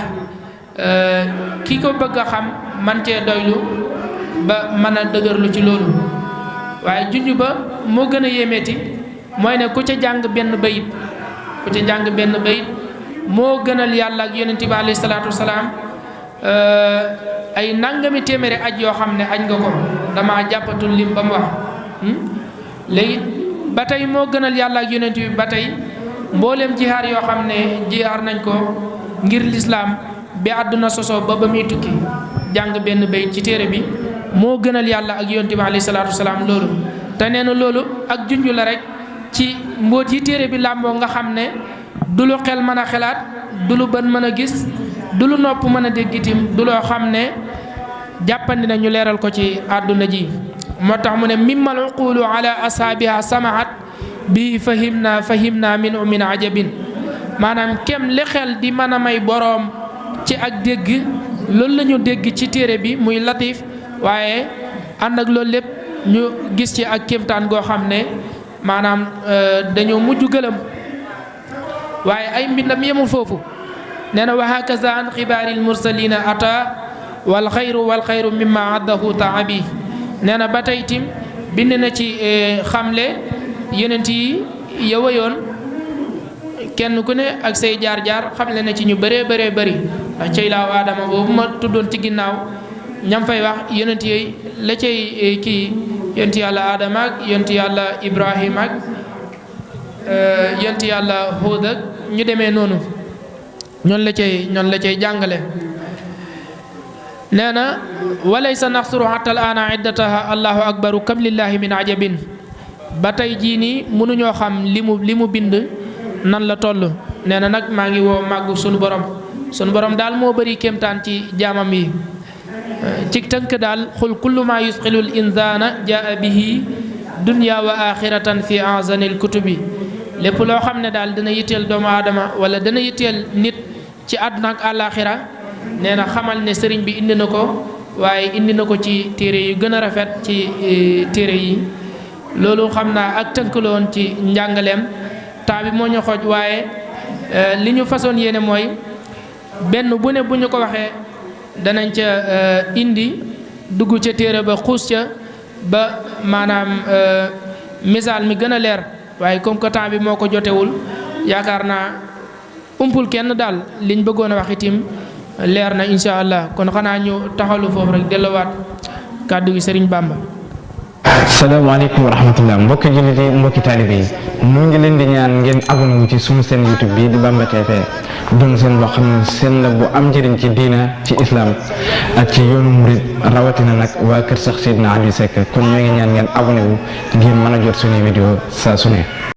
C: ki ko bëgg a xam man cee doylu ba mën a dëgërlu ci loolu waaye junj ba moo gën a yéemeeti mooy ne ku ca jàng benn bayit moo gënal yàlla ak yonent bi alayhi salaatu wasalaam ay nangami téeméeri aj yoo xam ne aj nga ko dama jàppatul lim ba mu wax léegi ba tey moo gënal yàlla ak yonent bi ba tey mbooleem jihaar yoo xam ne jihaar nañ ko ngir lislaam bi àdduna sosoo ba muy tukki jàng benn bayit ci téere bi moo gënal yàlla ak yonent bi alayhi salaatu wasalaam loolu te nee na loolu ak junj la rek ci mbóot yi téere bi làmboo nga xam ne du lu xel mën a xelaat du lu bën mën a gis du lu nopp mën a dégg itam du loo xam ne jàppandi na ñu leeral ko ci àdduna ji moo tax mu ne mimmal uqulu ala asaabiha samahat bi fahimna min ajabin maanaam kem li xel di mën a may boroom ci ak dégg loolu la ñu dégg ci téere bi muy latif waaye ànd ak loolu lépp ñu gis ci ak kéemtaan goo xam ne maanaam dañoo mujj gëlëm waaye ay mbindam yemul foofu nee na wa hakaza an xibaaril mursalina ata wal xayru mimma addahu taabi nee na ba tey tim bind na ci xamle yonent yi yowayoon kenn ku ne ak say jaar-jaar xamle na ci ñu bëree bëri ndax cey laaw aadama boobu ma tuddoon ci ginnaaw ñam fay wax yonent yooyu la cay kii yonent yàlla aadama ak yonent yàlla ibrahima ak yonent yàlla Huud ak ñu demee noonu ñoon la cay jàngale nee na walaysa naxsuru hatta al ana iddataha allahu akbaru kam lillahi min ajabin ba tey jii nii mënuñoo xam li mu bind nan la toll nee na nag maa ngi woo màggu sunu borom daal moo bëri kéemtaan ci jaamam yi ci tënk daal xul kullu ma yusqilul insaana jaa bihi dunya wa axiratan fi azanil kutubi lépp loo xam ne daal dana yitteel doomu aadama wala dana yitteel nit ci àdduna ak àllaaxira nee na xamal ne sëriñ bi indi na ko waaye indi na ko ci téere yu gën a rafet ci téere yi loolu xam naa ak tënk la woon ci njàngaleem temps bi moo ñu xooj waaye li ñu façon yéene mooy benn bu ne bu ñu ko waxee danañ ca indi dugg ca téere ba xuus ca ba maanaam misaal mi gën a leer waaye comme que temps bi moo ko jotewul yaakaar naa umpul kenn daal liñ bëggoon a wax itim leer na incha allah kon xanaa ñu taxalu foofu rek delluwaat kàddu gi Sëriñ Bamba.
D: salaamaaleykum wa rahmatullah mbokki jullit yi mbokki taalibe yi mu ngi leen di ñaan ngeen abonné wu ci sunu seen YouTube bii di Bamba TV doon seen boo xam ne seen la bu am njëriñ ci diina ci islam ak ci yoonu murid rawatina nag waa kër sax Seydina Aliou Seck kon ñoo ngi ñaan ngeen abonné wu ngir mën a jot suñuy vidéo saa su ne